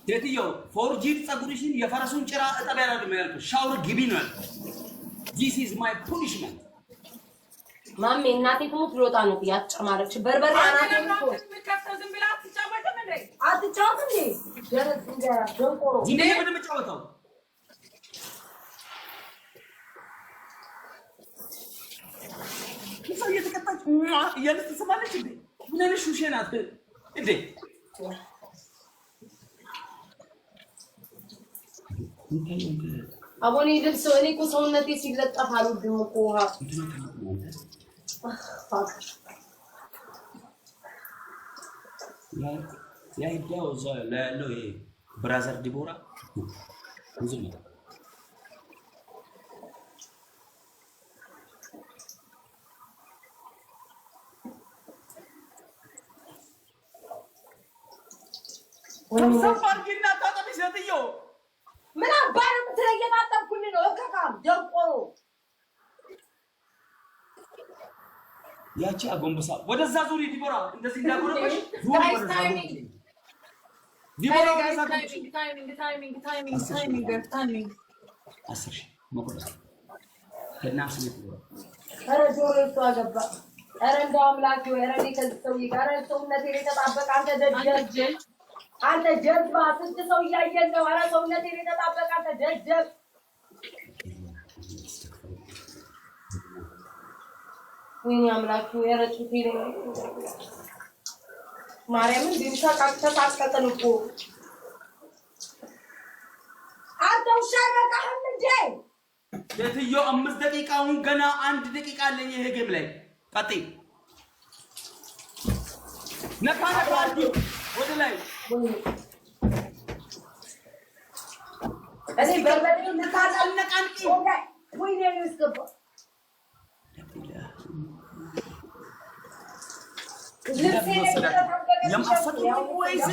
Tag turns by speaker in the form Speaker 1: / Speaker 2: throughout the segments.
Speaker 1: ሴትዮ ፎርጂድ ጸጉርሽን የፈረሱን ጭራ እጠብ ያላለም ያልኩሽ ሻወር ግቢ ነው ያልኩሽ። This is my punishment.
Speaker 2: ማሜ እናቴ ትሙት ልወጣ ነው ያጨማረች በርበሬ አናቴ ነው
Speaker 3: ከፍተው ዝም ብላ አትጫወትም እንዴ?
Speaker 2: አትጫወትም እንዴ? ደረስ እንጀራ ደንቆሮ
Speaker 1: እንዴ ምን የምጫወተው? ሰው እየተቀጣች እያለች ትሰማለች እንዴ? ምን አይነት ሹሼ ናት እንዴ?
Speaker 2: አቦኔ ልብስ እኔ እኮ ሰውነቴ ሲለጠፍ አልወድም እኮ ውሃ
Speaker 1: ያ ይዳው ላለው ይሄ ብራዘር ዲቦራ እንዝም ሰፋርጊና ታጠቢ ሴትዮ
Speaker 2: ምን አባር ምትለየታጠብኩኝ ነው ከካም ደንቆሮ
Speaker 1: ያቺ አጎንበሳ ወደዛ ዙሪ ዲቦራ እንደዚህ እንዳጎረበሽ ዙሪ ወደዛ ዲቦራ ወደዛ
Speaker 3: ታይሚንግ
Speaker 1: አስር መቆረጥ ከናስ ነው
Speaker 2: ኧረ ጆሮ ይቷገባ ኧረ እንደው አምላክ ወይ ኧረ ከሰው ይጋራ ሰውነቴ የተጣበቀ አንተ ጀዝባ ስንት ሰው እያየን ነው ኧረ ሰውነቴ የተጣበቀ አንተ ደደብ ወይኔ አምላክ ወይ ኧረ ጩቴ ነው ማርያምን ቢንሳ ካከታከተን እኮ አንተ ውሻ በቃህም እንዴ
Speaker 1: ሴትዮ 5 ደቂቃውን ገና 1 ደቂቃ አለኝ ይሄ ጌም ላይ ቀጥይ ነካ ወደ ላይ
Speaker 2: እኔ በርበሬ ልታጣልነቃንቂ ወይኔ ይስከባ
Speaker 1: ወይስ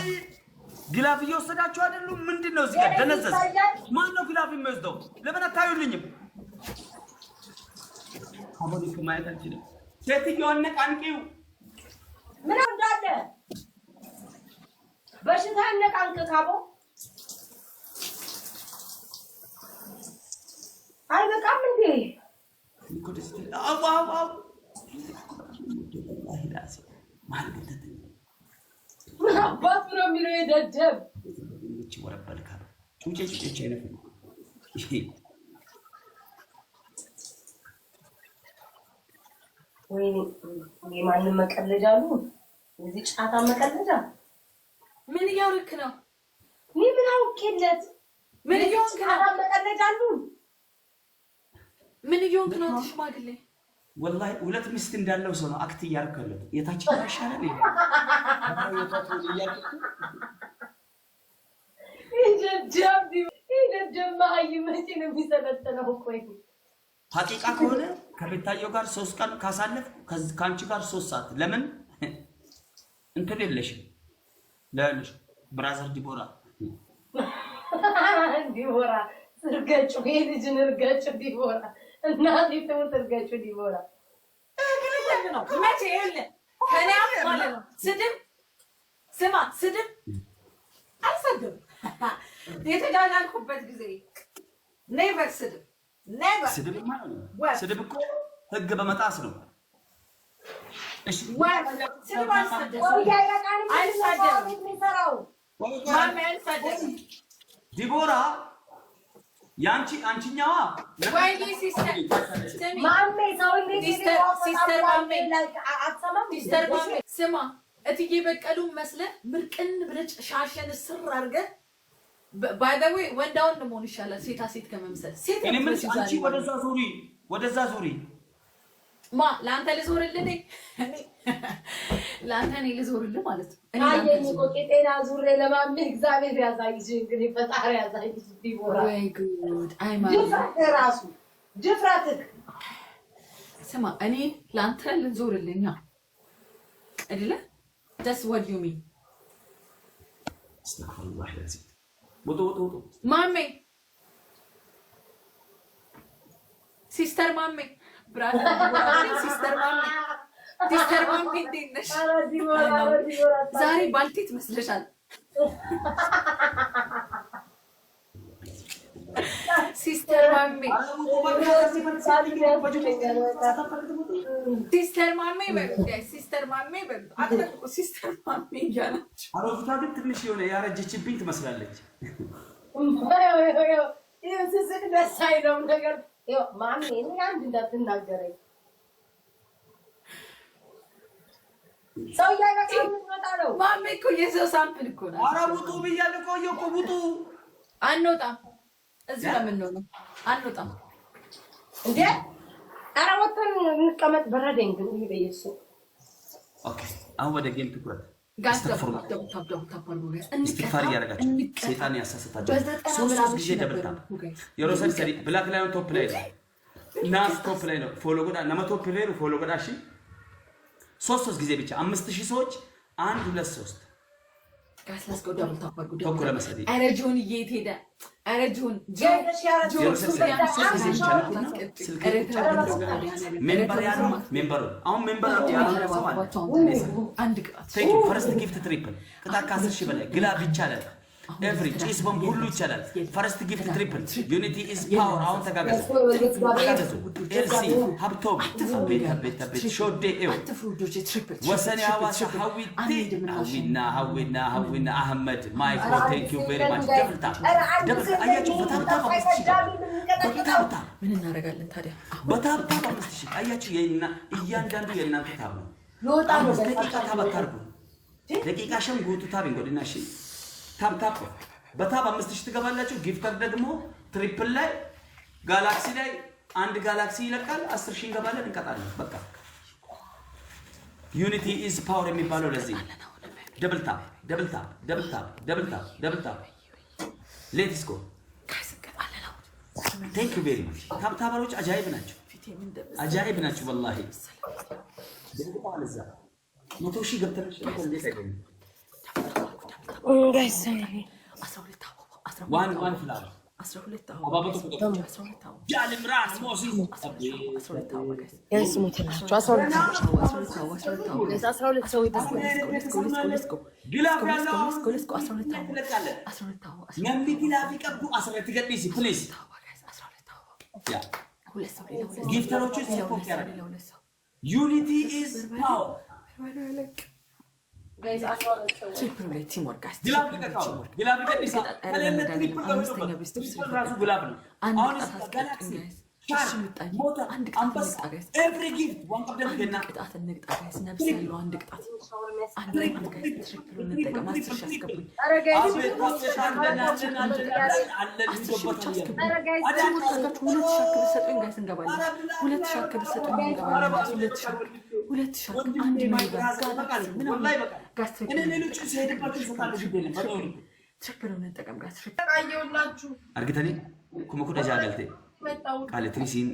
Speaker 1: ግላፍ እየወሰዳችሁ አይደሉም? ምንድነው እዚህ ጋር ደነዘዝ? ማን ነው ግላፍ የሚወስደው? ለምን አታዩልኝም? አሁን እኮ ማየት አልችልም። ሴትዮዋን ነቃንቂው
Speaker 2: ምን እንዳለ በሽታ ነቃንቅ ካቦ አይ በቃም እንዴ
Speaker 1: አው አይላስ ማለት
Speaker 2: ምን አባት ነው የሚለው የደደብ
Speaker 1: እቺ ወረበልካ ጩጬ አይነፍ
Speaker 2: ወይኔ የማንም መቀለጃ አሉ እዚህ ጫታ መቀለጃ
Speaker 3: ምን እያወርክ ነው?
Speaker 2: ምን አውቄለት ምን እየሆንክ ነው? መቀለጃ አሉ ምን እየሆንክ ነው? ሽማግሌ
Speaker 1: ወላሂ ሁለት ሚስት እንዳለው ሰው ነው አክት እያርከለት የታች ይሻላል ይሄ ነው የሚሰለጥነው እኮ ሐቂቃ ከሆነ ከቤታየው ጋር 3 ቀን ካሳለፍ ካንቺ ጋር 3 ሰዓት ለምን እንትን የለሽም ለልሽ ብራዘር ዲቦራ
Speaker 2: ስርገጩ የልጅን እርገጩ ዲቦራ እናቴ ትሙት እርገጩ ዲቦራ
Speaker 3: ነው መቼ ይኸውልህ ከኔ አፍ ማለት ነው ስድብ ስማ ስድብ አልሰድብም የተጃጃልኩበት ጊዜ ኔቨር ስድብ ኔቨር
Speaker 1: ስድብ እኮ ህግ በመጣስ ነው። እሺ
Speaker 3: ስድብ አልሰድብም
Speaker 1: ዲቦራ ያንቺ አንቺኛዋ
Speaker 3: ወይኔ ሲስተር
Speaker 2: ማሜ ሰው እንዴት
Speaker 3: ሲስተር ማሜ ስማ እትዬ በቀሉ መስለ ምርቅን ብለጭ ሻሸን ስር አድርገህ ባይ ዘ ዌይ ወንዳውን መሆን ይሻላል ሴታ ሴት ከመምሰል ሴት
Speaker 1: እኔ ምን አንቺ ወደዛ ዙሪ
Speaker 3: ማ ላንተ ልዞርልህ ላንተ እኔ ልዞርልህ ማለት ነው።
Speaker 2: አየኝ እኮ ጤና ዙሬ ለማሜ እግዚአብሔር ያሳይሽ እንግዲህ ፈጣሪ ያሳይሽ ዲቦራ
Speaker 3: ወይ ጉድ አይ ማለት
Speaker 2: ራሱ ድፍረትህ
Speaker 3: ስማ እኔ ላንተ ልዞርልህ ነው አይደለ? That's what you mean.
Speaker 1: አስተግፍሩላህ ለዚህ ወጡ
Speaker 3: ማሜ ሲስተር ማሜ ብራዘር ሲስተር ማሜ እንዴት ነሽ? ዛሬ ባልቴት መስለሻል። ሲስተር ማሜ ሲስተር ማሜ አትጠቁ ሲስተር ማሜ እያላችሁ
Speaker 1: አሮጊቷ ግን ትንሽ የሆነ ያረጀችብኝ ትመስላለች።
Speaker 2: ስስቅ ደስ አይለውም ነገር ማሜ አንድ እንዳትናገረኝ ሰው እያይበቃ የምትመጣ ነው።
Speaker 3: ማሜ እኮ የሰው ሳምፕል እኮ ነው።
Speaker 1: ኧረ ውጡ ብያለሁ። ቆየሁ እኮ ውጡ።
Speaker 3: አንወጣም። እዚህ ነው የምንሆነው። አንወጣም
Speaker 2: እንዴ! ኧረ ወጥተን እንቀመጥ። በረደኝ ግን ይሄ በኢየሱስ።
Speaker 1: ኦኬ አሁን ወደ ጌም ትኩረት።
Speaker 3: ኢስቲግፋር
Speaker 1: እያደረጋችሁ ሰይጣን ያሳስታችሁ። ሶስት ጊዜ ደብልታ የሮሰል ሰሪ ብላክ ላይን ቶፕ ላይ ነው። ናስ ቶፕ ላይ ነው። ፎሎ ጎዳ ነመቶ ፕሌሩ ፎሎ ጎዳ እሺ 3 ጊዜ ብቻ 5000 ሰዎች 1 2 3
Speaker 3: ጋስላስ ጎዳ ተባርጉ
Speaker 1: ተኮ ለመሰዲ
Speaker 3: አረጆን እየሄደ አረጆን
Speaker 1: ሜምበር አሁን ሜምበር
Speaker 3: አንድ ቅጣት
Speaker 1: ቴንክ ዩ ፈርስት ጊፍት ትሪፕል ቅጣት ከ10 ሺህ በላይ ግላብ ይቻላል። ኤቭሪ ቺስ ቦምብ ሁሉ ይቻላል። ፈርስት ጊፍት ትሪፕል ዩኒቲ ኢዝ ፓወር። አሁን ተጋገዙ ኤልሲ ሀብቶም ቤታ ሾዴ ኤው ወሰኔ ሐዋሳ ሀዊና አህመድ ማይክሮ ቴንክ ዩ ቬሪ ማች ደብልታ አያችሁ። በታብታ
Speaker 3: ምን እናደርጋለን ታዲያ?
Speaker 1: በታብታ 5000 አያችሁ። እያንዳንዱ የእናንተ ታብ ነው። ደቂቃ ታበካርጉ ደቂቃ ሸምጉቱ ታብ እንጎድና እሺ ታፕ በታፕ 5000 ትገባላችሁ። ጊፍተር ደግሞ ትሪፕል ላይ ጋላክሲ ላይ አንድ ጋላክሲ ይለቃል። 10000 እንገባለን፣ እንቀጣለን። በቃ ዩኒቲ ኢዝ ፓወር የሚባለው ለዚህ ደብል ታፕ ሌትስ ጎ ቴንክ ዩ ቬሪ ማች። ታፕታበሮች አጃይብ ናቸው ወላሂ። ደብልታ 100,000 ገብተናል።
Speaker 4: guys,
Speaker 1: one flower. 12 ጃለም ራስ ሞሲስ
Speaker 4: yes, ሙትላችሁ 12 ሰው
Speaker 1: ግላፍ ያለው ነምቢ ግላፍ ይቀቡ 12 ገድisi please ያ ጊፍተሮቹ ሰፖርት ያደርጋሉ። ዩኒቲ ኢዝ ፓወር
Speaker 2: ጋይስ
Speaker 3: ትሪፕል ላይ ቲም ወርክ ጋይስ
Speaker 1: ግላፍ ገድisi ራሱ ግላፍ ነው። አሁን ጋላክሲ አንድ ቅጣት ጋይስ ኤቭሪ ጊፍት ዋን ቀደም ገና
Speaker 3: ቅጣት እንቅጣ ጋይስ ነብስ ያለው አንድ ቅጣት አንድ ጋይስ ትሪፕል እንጠቀም። 10,000 አስገቡኝ።
Speaker 2: ኧረ ጋይስ
Speaker 1: argitani kuma kuda jagalte qaale trisiin